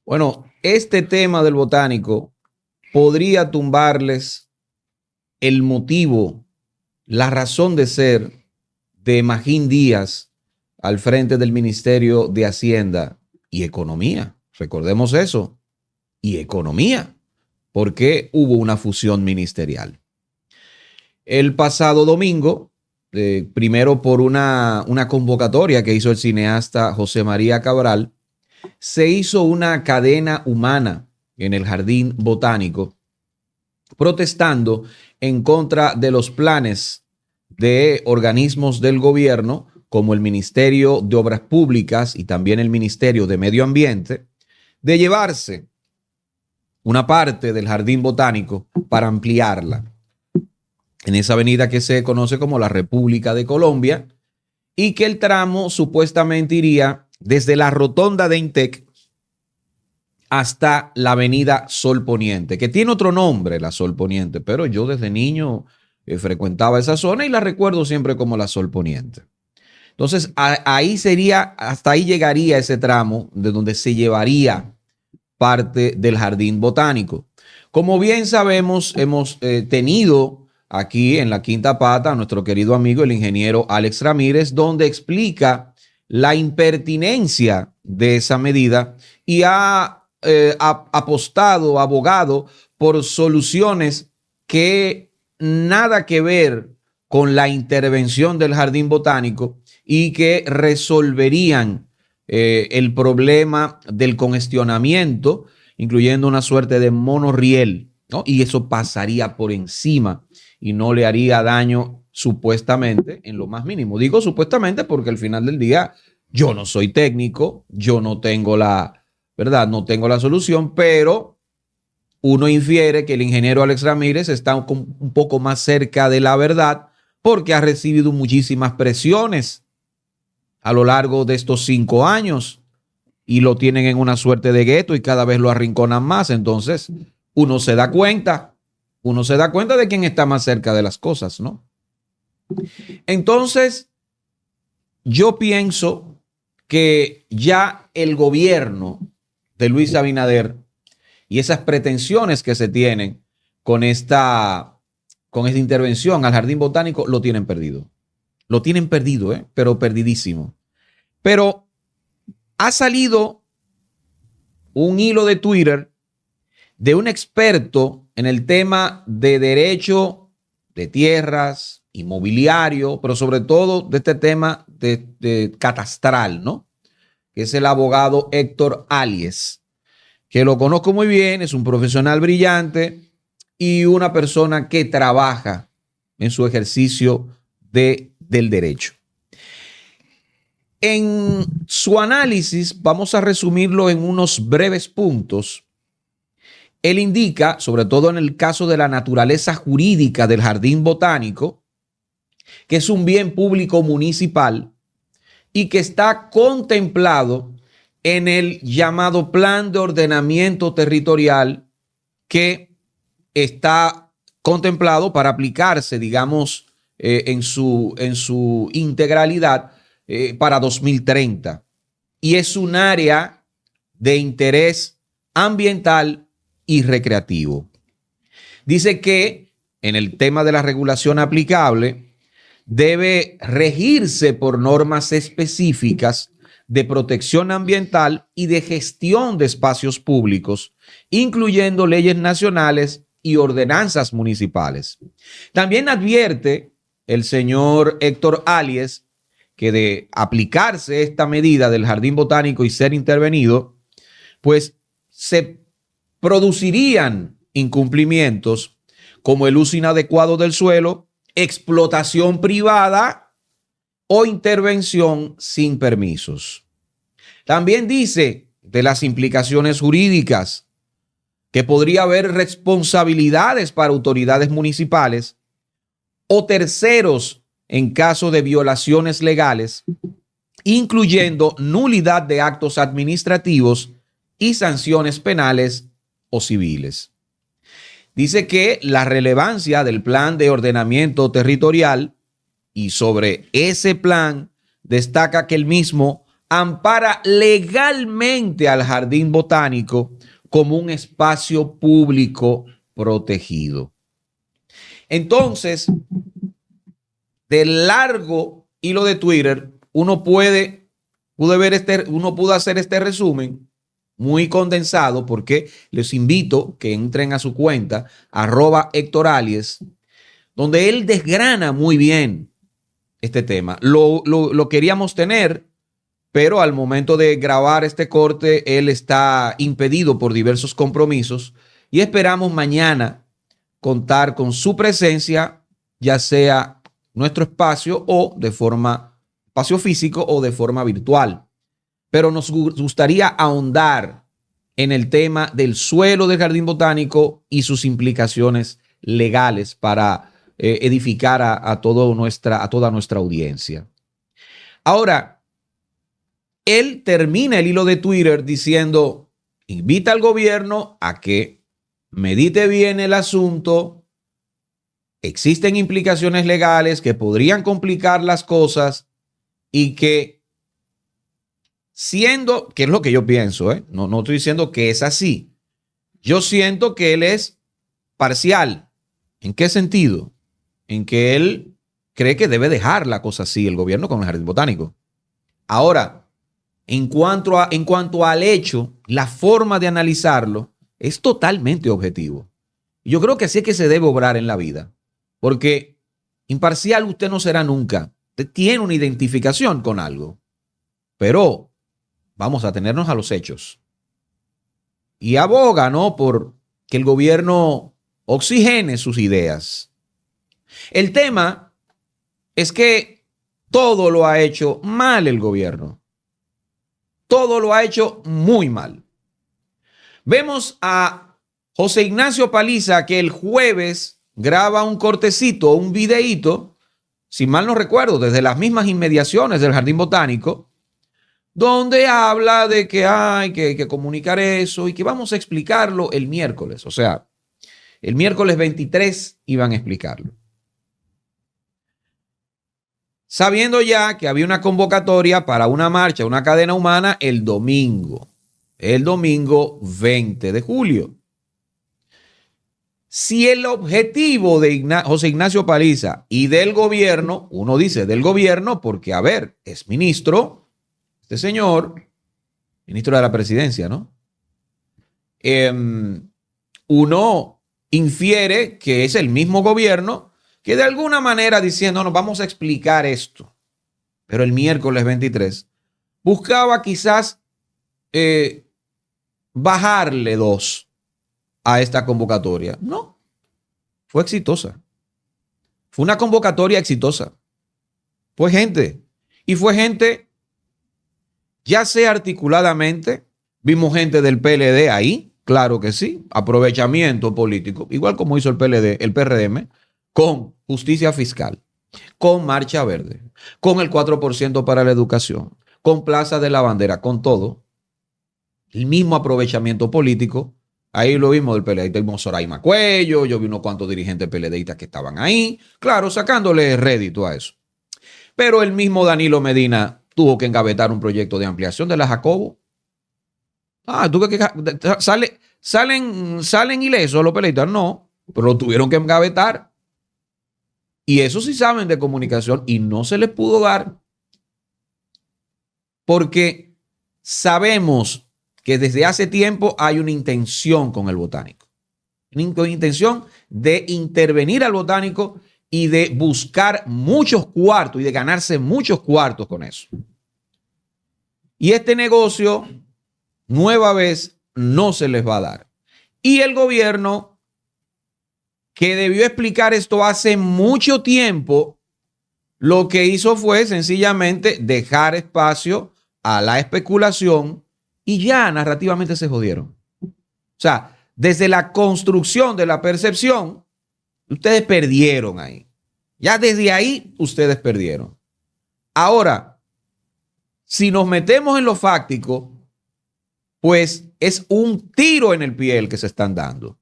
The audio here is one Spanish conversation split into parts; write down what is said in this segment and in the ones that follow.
Bueno, este tema del botánico podría tumbarles el motivo, la razón de ser de Magín Díaz al frente del Ministerio de Hacienda y Economía. Recordemos eso, y Economía, porque hubo una fusión ministerial. El pasado domingo, primero por una convocatoria que hizo el cineasta José María Cabral, se hizo una cadena humana en el Jardín Botánico protestando en contra de los planes de organismos del gobierno como el Ministerio de Obras Públicas y también el Ministerio de Medio Ambiente de llevarse una parte del Jardín Botánico para ampliarla en esa avenida que se conoce como la República de Colombia y que el tramo supuestamente iría desde la rotonda de Intec hasta la avenida Sol Poniente, que tiene otro nombre, la Sol Poniente, pero yo desde niño frecuentaba esa zona y la recuerdo siempre como la Sol Poniente. Entonces, ahí sería, hasta ahí llegaría ese tramo de donde se llevaría parte del Jardín Botánico. Como bien sabemos, hemos tenido aquí en la Quinta Pata a nuestro querido amigo el ingeniero Alex Ramírez, donde explica la impertinencia de esa medida y ha apostado, abogado por soluciones que nada que ver con la intervención del Jardín Botánico y que resolverían el problema del congestionamiento, incluyendo una suerte de monorriel, ¿no? Y eso pasaría por encima y no le haría daño supuestamente en lo más mínimo. Digo supuestamente porque al final del día yo no soy técnico, yo no tengo ¿verdad? No tengo la solución, pero uno infiere que el ingeniero Alex Ramírez está un poco más cerca de la verdad porque ha recibido muchísimas presiones a lo largo de estos 5 años y lo tienen en una suerte de gueto y cada vez lo arrinconan más. Entonces, uno se da cuenta de quién está más cerca de las cosas, ¿no? Entonces, yo pienso que ya el gobierno de Luis Abinader y esas pretensiones que se tienen con esta intervención al Jardín Botánico lo tienen perdido. Lo tienen perdido, pero perdidísimo. Pero ha salido un hilo de Twitter de un experto en el tema de derecho de tierras, inmobiliario, pero sobre todo de este tema de catastral, ¿no? Que es el abogado Héctor Alies, que lo conozco muy bien, es un profesional brillante y una persona que trabaja en su ejercicio del derecho. En su análisis, vamos a resumirlo en unos breves puntos. Él indica, sobre todo en el caso de la naturaleza jurídica del Jardín Botánico, que es un bien público municipal y que está contemplado en el llamado Plan de Ordenamiento Territorial que está contemplado para aplicarse, digamos, en su integralidad para 2030. Y es un área de interés ambiental y recreativo. Dice que en el tema de la regulación aplicable debe regirse por normas específicas de protección ambiental y de gestión de espacios públicos, incluyendo leyes nacionales y ordenanzas municipales. También advierte el señor Héctor Alies que de aplicarse esta medida del Jardín Botánico y ser intervenido, pues se producirían incumplimientos como el uso inadecuado del suelo, explotación privada o intervención sin permisos. También dice de las implicaciones jurídicas que podría haber responsabilidades para autoridades municipales o terceros en caso de violaciones legales, incluyendo nulidad de actos administrativos y sanciones penales o civiles. Dice que la relevancia del plan de ordenamiento territorial y sobre ese plan destaca que el mismo ampara legalmente al Jardín Botánico como un espacio público protegido. Entonces, del largo hilo de Twitter, uno pudo hacer este resumen muy condensado, porque les invito que entren a su cuenta, @HéctorAlies, donde él desgrana muy bien este tema. Lo queríamos tener, pero al momento de grabar este corte, él está impedido por diversos compromisos y esperamos mañana contar con su presencia, ya sea nuestro espacio o de forma espacio físico o de forma virtual. Pero nos gustaría ahondar en el tema del suelo del Jardín Botánico y sus implicaciones legales para edificar a toda nuestra audiencia. Ahora, él termina el hilo de Twitter diciendo, invita al gobierno a que medite bien el asunto. Existen implicaciones legales que podrían complicar las cosas y que siendo, que es lo que yo pienso, no estoy diciendo que es así. Yo siento que él es parcial. ¿En qué sentido? En que él cree que debe dejar la cosa así, el gobierno con el Jardín Botánico. Ahora, en cuanto al hecho, la forma de analizarlo es totalmente objetivo. Yo creo que así es que se debe obrar en la vida, porque imparcial usted no será nunca. Usted tiene una identificación con algo, pero vamos a tenernos a los hechos. Y aboga, ¿no?, por que el gobierno oxigene sus ideas. El tema es que todo lo ha hecho mal el gobierno. Todo lo ha hecho muy mal. Vemos a José Ignacio Paliza, que el jueves graba un cortecito, un videíto, si mal no recuerdo, desde las mismas inmediaciones del Jardín Botánico, donde habla de que hay que comunicar eso y que vamos a explicarlo el miércoles. O sea, el miércoles 23 iban a explicarlo. Sabiendo ya que había una convocatoria para una marcha, una cadena humana el domingo 20 de julio. Si el objetivo de José Ignacio Paliza y del gobierno, uno dice del gobierno porque, a ver, es ministro, este señor, ministro de la presidencia, ¿no? Uno infiere que es el mismo gobierno que de alguna manera diciendo, no, vamos a explicar esto. Pero el miércoles 23 buscaba quizás bajarle 2 a esta convocatoria. No, fue exitosa. Fue una convocatoria exitosa. Fue gente. Y fue gente, ya sea articuladamente, vimos gente del PLD ahí, claro que sí, aprovechamiento político, igual como hizo el PLD, el PRM, con justicia fiscal, con Marcha Verde, con el 4% para la educación, con Plaza de la Bandera, con todo. El mismo aprovechamiento político. Ahí lo vimos del PLD. Vimos Soraima Cuello, yo vi unos cuantos dirigentes PLDistas que estaban ahí, claro, sacándole rédito a eso. Pero el mismo Danilo Medina tuvo que engavetar un proyecto de ampliación de la Jacobo. ¿Tú que salen ilesos los PLDistas? No, pero lo tuvieron que engavetar. Y eso sí saben de comunicación y no se les pudo dar porque sabemos que desde hace tiempo hay una intención con el botánico. Una intención de intervenir al botánico y de buscar muchos cuartos y de ganarse muchos cuartos con eso. Y este negocio, nueva vez, no se les va a dar. Y el gobierno, que debió explicar esto hace mucho tiempo, lo que hizo fue sencillamente dejar espacio a la especulación y ya narrativamente se jodieron. O sea, desde la construcción de la percepción, ustedes perdieron ahí. Ya desde ahí ustedes perdieron. Ahora, si nos metemos en lo fáctico, pues es un tiro en el pie el que se están dando.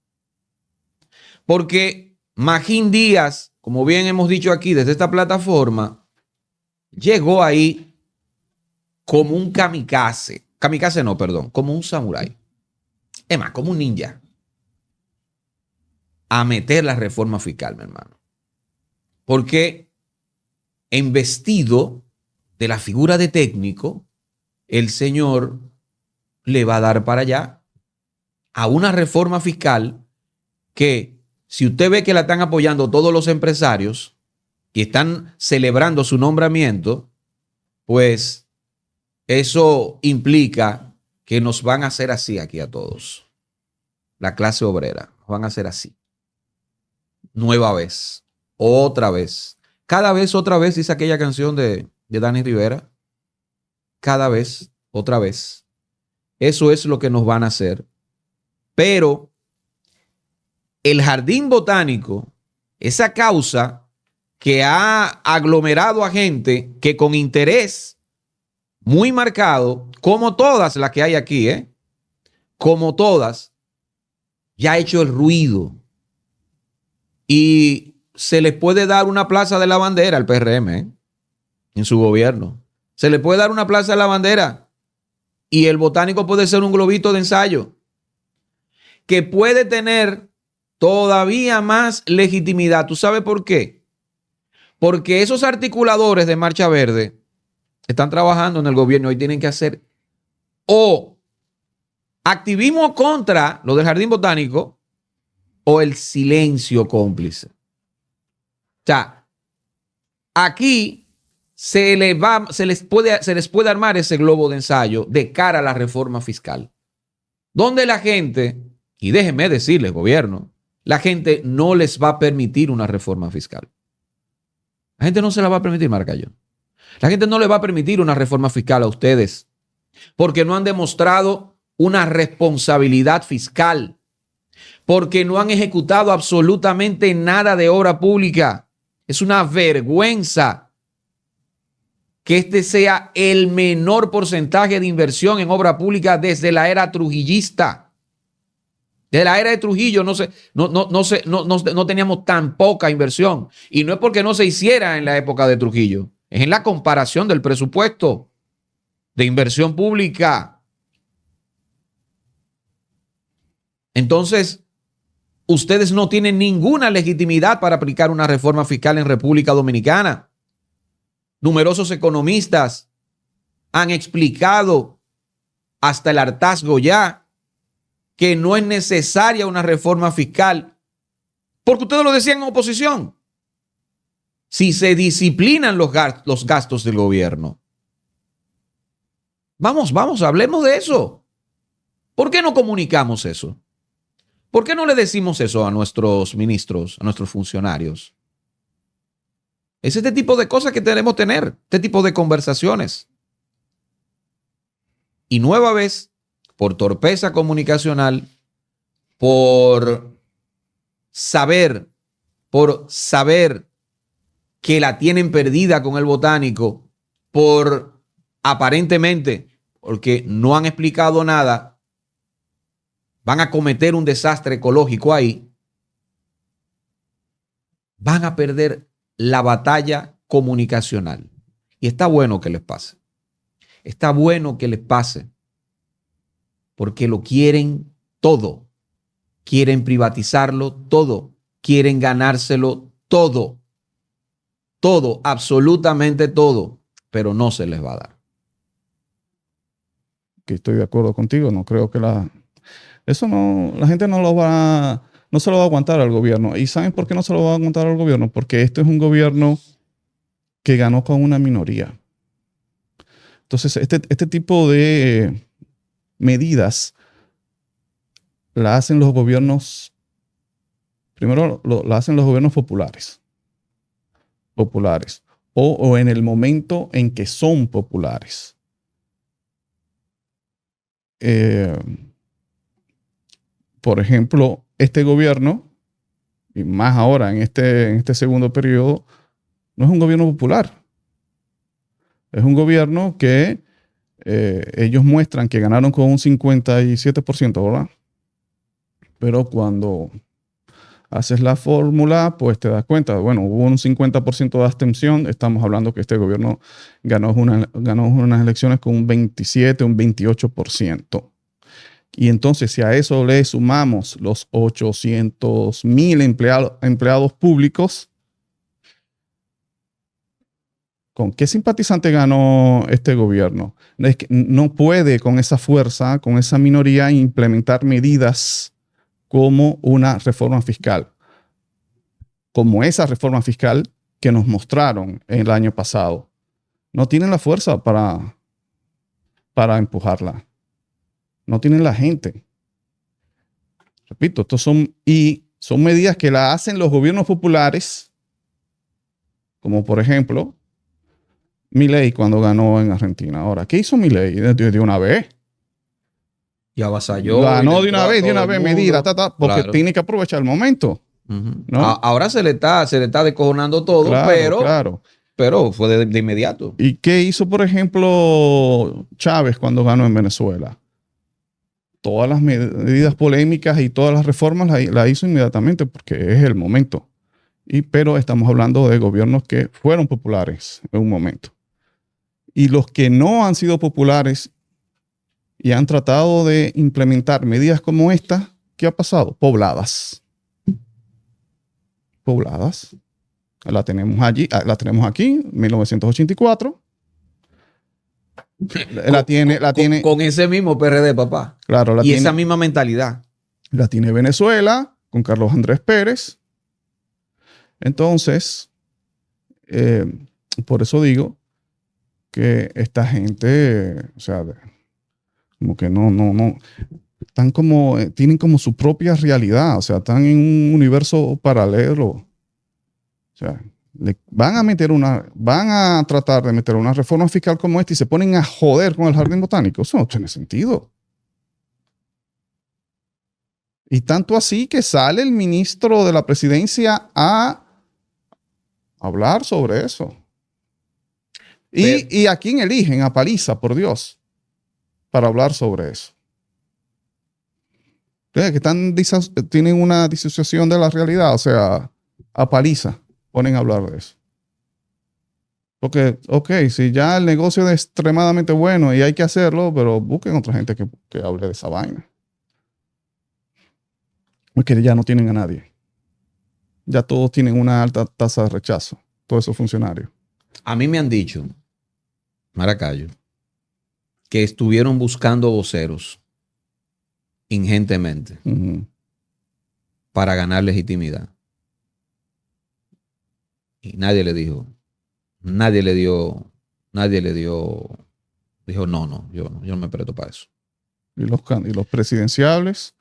Porque Magín Díaz, como bien hemos dicho aquí desde esta plataforma, llegó ahí como un kamikaze. Kamikaze no, perdón, como un samurái. Es más, como un ninja. A meter la reforma fiscal, mi hermano. Porque investido de la figura de técnico, el señor le va a dar para allá a una reforma fiscal que, si usted ve que la están apoyando todos los empresarios y están celebrando su nombramiento, pues eso implica que nos van a hacer así aquí a todos. La clase obrera, nos van a hacer así. Nueva vez, otra vez. Cada vez, otra vez, dice aquella canción de Dani Rivera. Cada vez, otra vez. Eso es lo que nos van a hacer. Pero el jardín botánico, esa causa que ha aglomerado a gente que con interés muy marcado, como todas las que hay aquí, como todas, ya ha hecho el ruido. Y se les puede dar una plaza de la bandera al PRM, en su gobierno. Se le puede dar una plaza de la bandera y el botánico puede ser un globito de ensayo que puede tener todavía más legitimidad. ¿Tú sabes por qué? Porque esos articuladores de Marcha Verde están trabajando en el gobierno y tienen que hacer o activismo contra lo del jardín botánico o el silencio cómplice. O sea, aquí se les puede armar ese globo de ensayo de cara a la reforma fiscal, donde la gente, y déjenme decirles, gobierno, la gente no les va a permitir una reforma fiscal. La gente no se la va a permitir, Marcayo. La gente no le va a permitir una reforma fiscal a ustedes porque no han demostrado una responsabilidad fiscal, porque no han ejecutado absolutamente nada de obra pública. Es una vergüenza que este sea el menor porcentaje de inversión en obra pública desde la era trujillista. De la era de Trujillo no teníamos tan poca inversión. Y no es porque no se hiciera en la época de Trujillo. Es en la comparación del presupuesto de inversión pública. Entonces, ustedes no tienen ninguna legitimidad para aplicar una reforma fiscal en República Dominicana. Numerosos economistas han explicado hasta el hartazgo ya que no es necesaria una reforma fiscal, porque ustedes lo decían en oposición. Si se disciplinan los gastos del gobierno. Vamos, hablemos de eso. ¿Por qué no comunicamos eso? ¿Por qué no le decimos eso a nuestros ministros, a nuestros funcionarios? Es este tipo de cosas que tenemos que tener, este tipo de conversaciones. Y nueva vez, por torpeza comunicacional, por saber que la tienen perdida con el botánico, por aparentemente, porque no han explicado nada, van a cometer un desastre ecológico ahí, van a perder la batalla comunicacional. Y está bueno que les pase. Está bueno que les pase. Porque lo quieren todo. Quieren privatizarlo todo. Quieren ganárselo todo. Todo, absolutamente todo. Pero no se les va a dar. Que estoy de acuerdo contigo. No creo que la gente no se lo va a aguantar al gobierno. ¿Y saben por qué no se lo va a aguantar al gobierno? Porque este es un gobierno que ganó con una minoría. Entonces, este tipo de medidas la hacen los gobiernos, primero la hacen los gobiernos populares, o en el momento en que son populares. Por ejemplo, este gobierno, y más ahora en este segundo periodo, no es un gobierno popular. Es un gobierno que ellos muestran que ganaron con un 57%, ¿verdad? Pero cuando Haces la fórmula, pues te das cuenta, bueno, hubo un 50% de abstención, estamos hablando que este gobierno ganó unas elecciones con un 27, un 28%. Y entonces, si a eso le sumamos los 800,000 empleados públicos, ¿con qué simpatizante ganó este gobierno? Es que no puede con esa fuerza, con esa minoría, implementar medidas como una reforma fiscal, como esa reforma fiscal que nos mostraron el año pasado. No tienen la fuerza para empujarla. No tienen la gente. Repito, son medidas que la hacen los gobiernos populares, como por ejemplo Milei cuando ganó en Argentina. Ahora, ¿qué hizo Milei de una vez? Y avasalló. Ganó de una vez, medida, porque claro, tiene que aprovechar el momento. ¿No? Ahora se le está descojonando todo, claro. pero fue de inmediato. ¿Y qué hizo, por ejemplo, Chávez cuando ganó en Venezuela? Todas las medidas polémicas y todas las reformas la hizo inmediatamente porque es el momento. Pero estamos hablando de gobiernos que fueron populares en un momento. Y los que no han sido populares y han tratado de implementar medidas como esta, ¿qué ha pasado? Pobladas. La tenemos aquí, 1984. Con ese mismo PRD, papá. Claro, esa misma mentalidad. La tiene Venezuela con Carlos Andrés Pérez. Entonces, por eso digo que esta gente, o sea, como que no, están tienen como su propia realidad, o sea, están en un universo paralelo. O sea, van a tratar de meter una reforma fiscal como esta y se ponen a joder con el jardín botánico. Eso no tiene sentido. Y tanto así que sale el ministro de la presidencia a hablar sobre eso. ¿Y a quién eligen? A Paliza, por Dios, para hablar sobre eso. Que tienen una disociación de la realidad, o sea, a Paliza ponen a hablar de eso. Porque, si ya el negocio es extremadamente bueno y hay que hacerlo, pero busquen otra gente que hable de esa vaina. Porque ya no tienen a nadie. Ya todos tienen una alta tasa de rechazo, todos esos funcionarios. A mí me han dicho, Maracayo, que estuvieron buscando voceros ingentemente para ganar legitimidad. Y nadie le dijo, dijo, no, yo no me presto para eso. ¿Y los presidenciables?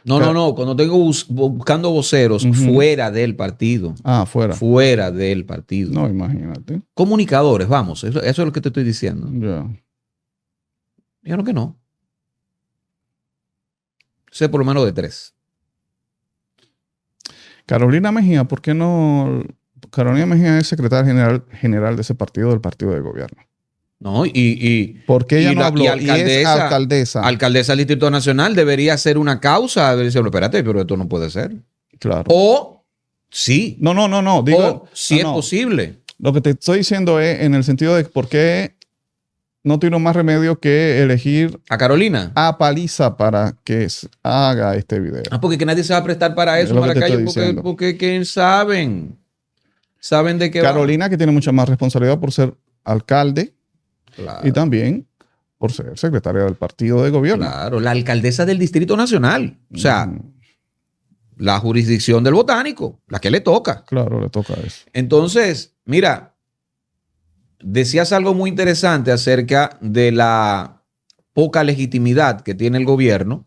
No, cuando tengo buscando voceros fuera del partido. Fuera. Fuera del partido. No, imagínate. Comunicadores, vamos, eso es lo que te estoy diciendo. Ya. Dijeron que no. Sé por lo menos de 3. Carolina Mejía, ¿por qué no? Carolina Mejía es secretaria general de ese partido, del partido de gobierno. No, ¿por qué ella no habló? Y es alcaldesa. Alcaldesa del Distrito Nacional debería ser una causa. Debería decir, espérate, pero esto no puede ser. Claro. O sí. No. Digo, o sí es posible. Lo que te estoy diciendo es en el sentido de por qué no tiene más remedio que elegir a Carolina, a Paliza para que haga este video. Porque que nadie se va a prestar para eso, Maracayo, porque ¿quién saben de qué Carolina, que tiene mucha más responsabilidad por ser alcalde. Claro. Y también por ser secretaria del partido de gobierno. Claro, la alcaldesa del Distrito Nacional. O sea, la jurisdicción del Botánico, la que le toca. Claro, le toca eso. Entonces, mira, decías algo muy interesante acerca de la poca legitimidad que tiene el gobierno,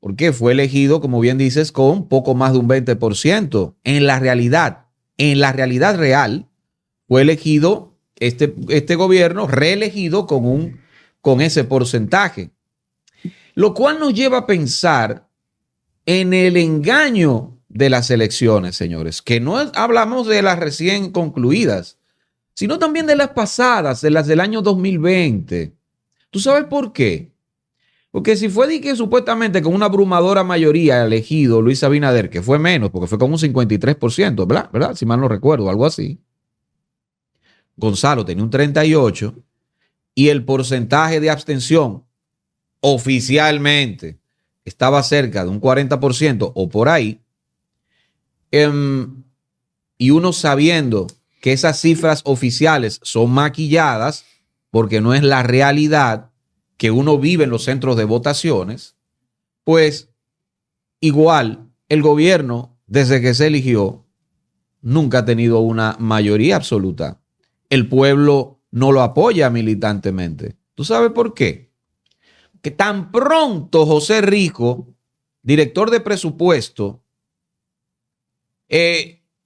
porque fue elegido, como bien dices, con poco más de un 20%. En la realidad real, fue elegido este gobierno reelegido con ese porcentaje. Lo cual nos lleva a pensar en el engaño de las elecciones, señores, que no hablamos de las recién concluidas, sino también de las pasadas, de las del año 2020. ¿Tú sabes por qué? Porque si fue de que supuestamente con una abrumadora mayoría elegido Luis Abinader, que fue menos, porque fue con un 53%, ¿verdad? ¿Verdad? Si mal no recuerdo, algo así. Gonzalo tenía un 38% y el porcentaje de abstención oficialmente estaba cerca de un 40% o por ahí. Y uno sabiendo que esas cifras oficiales son maquilladas porque no es la realidad que uno vive en los centros de votaciones, pues igual el gobierno, desde que se eligió, nunca ha tenido una mayoría absoluta. El pueblo no lo apoya militantemente. ¿Tú sabes por qué? Que tan pronto José Rico, director de presupuesto,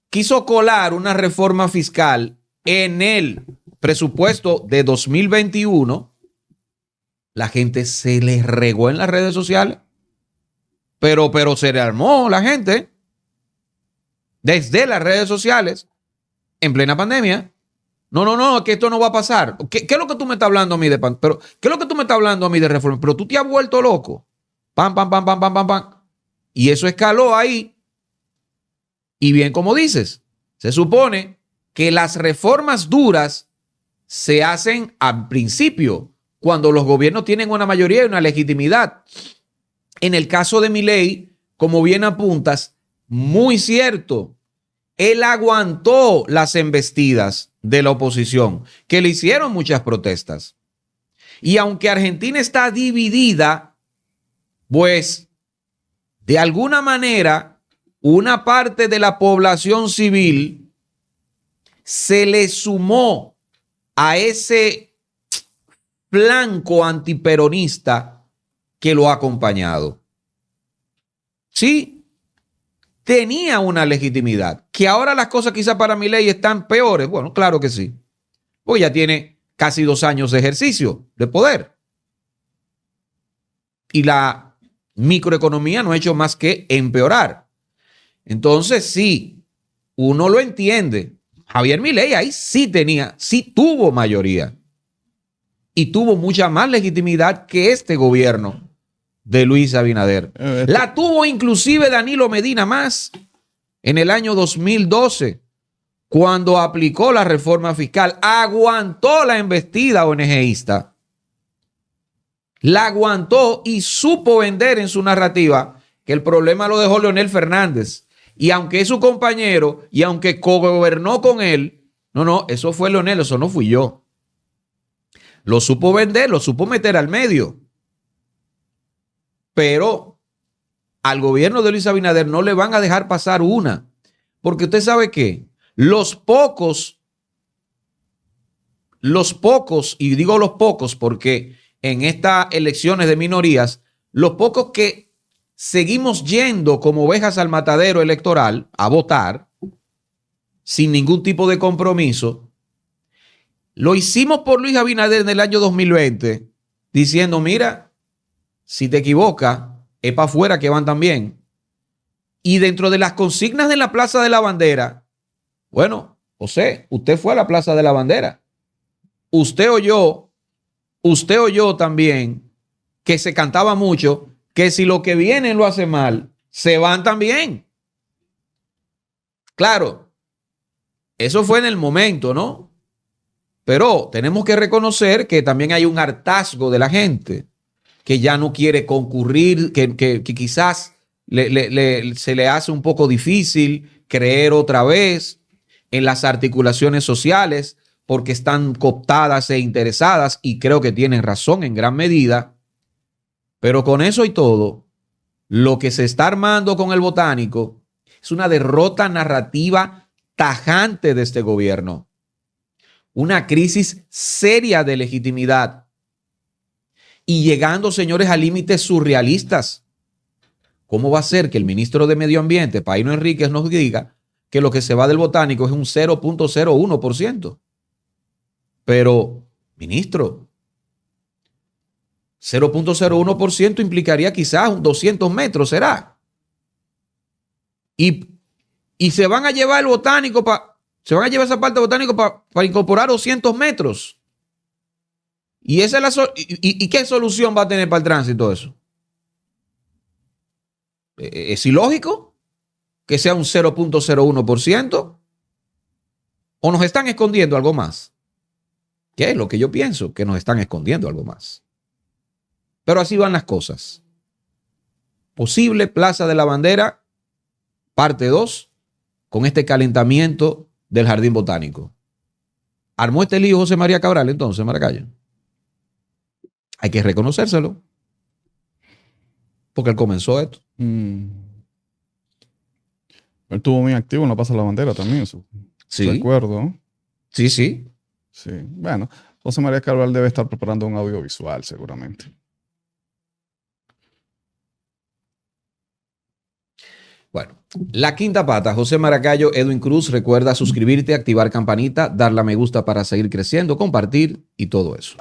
quiso colar una reforma fiscal en el presupuesto de 2021, la gente se le regó en las redes sociales. Pero se le armó la gente desde las redes sociales en plena pandemia. No, que esto no va a pasar. ¿Qué es lo que tú me estás hablando a mí de pero qué es lo que tú me estás hablando a mí de reforma? Pero tú te has vuelto loco. Pam, pam, pam, pam, pam, pam, pam. Y eso escaló ahí. Y bien, como dices, se supone que las reformas duras se hacen al principio, cuando los gobiernos tienen una mayoría y una legitimidad. En el caso de Milei, como bien apuntas, muy cierto, él aguantó las embestidas de la oposición, que le hicieron muchas protestas. Y aunque Argentina está dividida, pues de alguna manera una parte de la población civil se le sumó a ese flanco antiperonista que lo ha acompañado. Sí, tenía una legitimidad. Que ahora las cosas quizás para Milei están peores. Bueno, claro que sí. Pues ya tiene casi 2 años de ejercicio de poder. Y la microeconomía no ha hecho más que empeorar. Entonces, sí, uno lo entiende. Javier Milei ahí sí tuvo mayoría. Y tuvo mucha más legitimidad que este gobierno de Luis Abinader. La tuvo inclusive Danilo Medina más en el año 2012, cuando aplicó la reforma fiscal. Aguantó la embestida ONGista. La aguantó y supo vender en su narrativa que el problema lo dejó Leonel Fernández. Y aunque es su compañero y aunque cogobernó con él, no, eso fue Leonel, eso no fui yo. Lo supo vender, lo supo meter al medio. Pero al gobierno de Luis Abinader no le van a dejar pasar una. Porque usted sabe que los pocos, y digo los pocos porque en estas elecciones de minorías, los pocos que seguimos yendo como ovejas al matadero electoral a votar, sin ningún tipo de compromiso, lo hicimos por Luis Abinader en el año 2020, diciendo, mira, si te equivocas, es para afuera que van también. Y dentro de las consignas de la Plaza de la Bandera, bueno, José, usted fue a la Plaza de la Bandera. Usted oyó también que se cantaba mucho que si lo que viene lo hace mal, se van también. Claro, eso fue en el momento, ¿no? Pero tenemos que reconocer que también hay un hartazgo de la gente que ya no quiere concurrir, que quizás se le hace un poco difícil creer otra vez en las articulaciones sociales porque están cooptadas e interesadas, y creo que tienen razón en gran medida. Pero con eso y todo, lo que se está armando con el Botánico es una derrota narrativa tajante de este gobierno, una crisis seria de legitimidad y llegando, señores, a límites surrealistas. ¿Cómo va a ser que el ministro de Medio Ambiente, Paino Enríquez, nos diga que lo que se va del Botánico es un 0.01%? Pero, ministro, 0.01% implicaría quizás 200 metros, ¿será? Y se van a llevar el Botánico, se van a llevar esa parte del Botánico para incorporar 200 metros. Y esa es ¿y qué solución va a tener para el tránsito eso? ¿Es ilógico que sea un 0.01%? ¿O nos están escondiendo algo más? ¿Qué es lo que yo pienso? Que nos están escondiendo algo más. Pero así van las cosas. Posible Plaza de la Bandera, parte 2, con este calentamiento del Jardín Botánico. ¿Armó este lío José María Cabral entonces, Maracaya? Hay que reconocérselo. Porque él comenzó esto. Él estuvo muy activo en la Plaza de la Bandera también, Sí. recuerdo, ¿no? Sí, sí. Sí, bueno, José María Cabral debe estar preparando un audiovisual seguramente. Bueno, la quinta pata, José Maracayo, Edwin Cruz, recuerda suscribirte, activar campanita, darle a me gusta para seguir creciendo, compartir y todo eso.